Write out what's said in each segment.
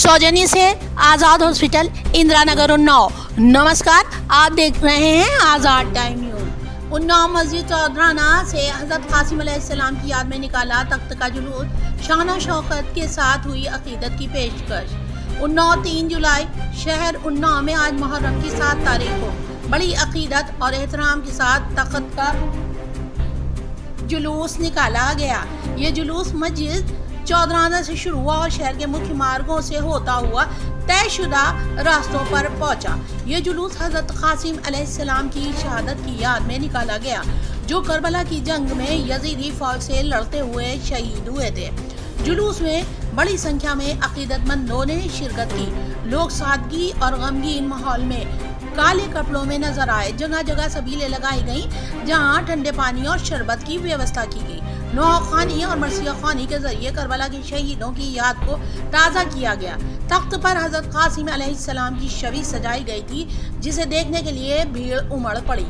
सौजन्य से आज़ाद हॉस्पिटल इंदिरा नगर उन्नाव। नमस्कार, आप देख रहे हैं आज़ाद टाइम न्यूज़। उन्नाव मस्जिद चौधराना से हज़रत कासिम अलैहिस्सलाम की याद में निकाला तख्त का जुलूस, शान शौकत के साथ हुई अकीदत की पेशकश। उन्नाव 3 जुलाई। शहर उन्नाव में आज मुहर्रम की 7 तारीख को बड़ी अकीदत और एहतराम के साथ तख्त का जुलूस निकाला गया। ये जुलूस मस्जिद चौधराना से शुरू हुआ और शहर के मुख्य मार्गों से होता हुआ तयशुदा रास्तों पर पहुंचा। ये जुलूस हजरत कासिम अलैहिस्सलाम की शहादत की याद में निकाला गया, जो करबला की जंग में यजीदी फौज से लड़ते हुए शहीद हुए थे। जुलूस में बड़ी संख्या में अकीदतमंदों ने शिरकत की। लोग सादगी और गमगीन माहौल में काले कपड़ों में नजर आए। जगह जगह सबीलें लगाई गईं, जहां ठंडे पानी और शरबत की व्यवस्था की गई। नौखानी और मरसिया खानी के जरिए करबला के शहीदों की याद को ताज़ा किया गया। तख्त पर हजरत कासिम अलैहिस्सलाम की छवि सजाई गई थी, जिसे देखने के लिए भीड़ उमड़ पड़ी।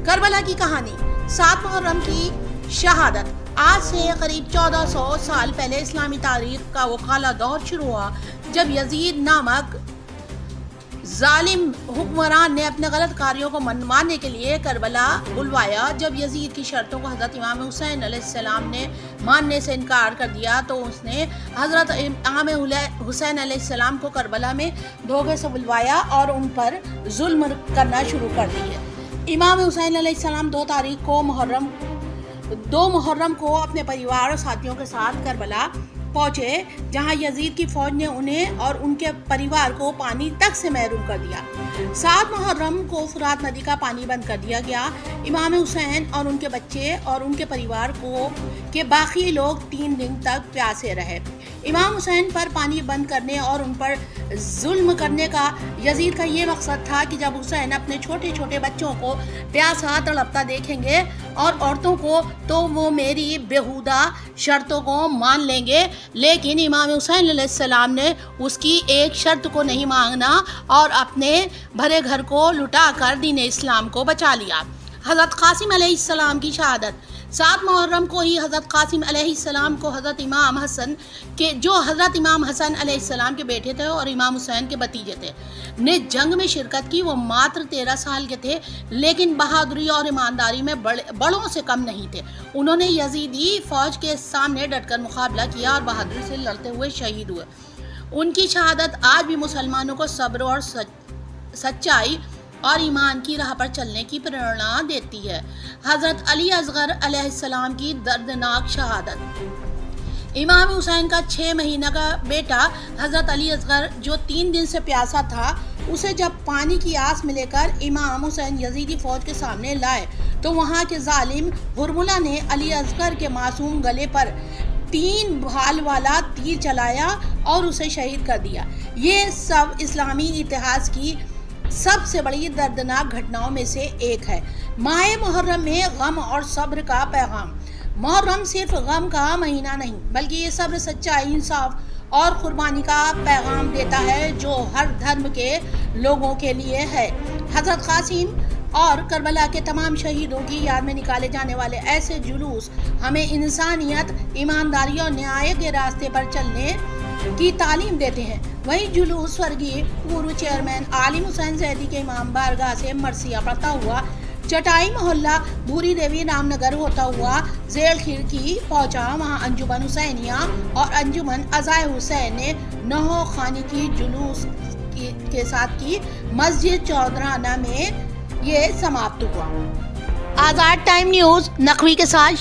करबला की कहानी। 7 मुहर्रम की शहादत। आज से करीब 1400 साल पहले इस्लामी तारीख का वो काला दौर शुरू हुआ, जब यजीद नामक जालिम हुक्मरान ने अपने गलत कार्यों को मनवाने के लिए करबला बुलवाया। जब यजीद की शर्तों को हजरत इमाम हुसैन अलैहिस्सलाम ने मानने से इनकार कर दिया, तो उसने हजरत इमाम हुसैन अलैहिस्सलाम को करबला में धोखे से बुलवाया और उन पर जुल्म करना शुरू कर दिए। इमाम हुसैन अलैहिस्सलाम 2 मुहर्रम को अपने परिवार और साथियों के साथ करबला पहुंचे, जहां यजीद की फौज ने उन्हें और उनके परिवार को पानी तक से महरूम कर दिया। 7 मुहर्रम को फुरात नदी का पानी बंद कर दिया गया। इमाम हुसैन और उनके बच्चे और उनके परिवार के बाकी लोग 3 दिन तक प्यासे रहे। इमाम हुसैन पर पानी बंद करने और उन पर जुल्म करने का यजीद का ये मकसद था कि जब हुसैन अपने छोटे छोटे बच्चों को प्यासा तड़पता देखेंगे और औरतों को, तो वो मेरी बेहुदा शर्तों को मान लेंगे। लेकिन इमाम हुसैन अलैहिस्सलाम ने उसकी एक शर्त को नहीं मांगना और अपने भरे घर को लुटाकर दीन इस्लाम को बचा लिया। हज़रत कासिम अलैहिस्सलाम की शहादत। 7 मुहर्रम को ही हज़रत कासिम अलैहिस्सलाम को हज़रत इमाम हसन अलैहिस्सलाम के बेटे थे और इमाम हुसैन के भतीजे थे, ने जंग में शिरकत की। वो मात्र 13 साल के थे, लेकिन बहादुरी और ईमानदारी में बड़ों से कम नहीं थे। उन्होंने यजीदी फौज के सामने डटकर मुकाबला किया और बहादुरी से लड़ते हुए शहीद हुए। उनकी शहादत आज भी मुसलमानों को सब्र और सच्चाई और ईमान की राह पर चलने की प्रेरणा देती है। हज़रत अली असगर अलैहिस्सलाम की दर्दनाक शहादत। इमाम हुसैन का 6 महीना का बेटा हज़रत अली असगर, जो 3 दिन से प्यासा था, उसे जब पानी की आस में लेकर इमाम हुसैन यजीदी फौज के सामने लाए, तो वहाँ के जालिम हुरमुला ने अली असगर के मासूम गले पर 3 भाल वाला तीर चलाया और उसे शहीद कर दिया। ये सब इस्लामी इतिहास की सबसे बड़ी दर्दनाक घटनाओं में से एक है। माह मुहर्रम में गम और सब्र का पैगाम। मुहर्रम सिर्फ गम का महीना नहीं, बल्कि ये सब्र, सच्चाई, इंसाफ और कुर्बानी का पैगाम देता है, जो हर धर्म के लोगों के लिए है। हजरत कासिम और करबला के तमाम शहीदों की याद में निकाले जाने वाले ऐसे जुलूस हमें इंसानियत, ईमानदारी और न्याय के रास्ते पर चलने की तालीम देते हैं। वही जुलूस स्वर्गीय पूर्व चेयरमैन आलिम हुसैन ज़ैदी के इमाम बारगाह से मरसिया पड़ता हुआ चटाई मोहल्ला भूरी देवी रामनगर होता हुआ जेल खिड़की पहुंचा। वहां अंजुमन हुसैनिया और अंजुमन अज़ाए हुसैन ने नहो खानी की जुलूस के साथ की मस्जिद चौधराना में ये समाप्त हुआ। आज़ाद टाइम न्यूज़ नकवी के साथ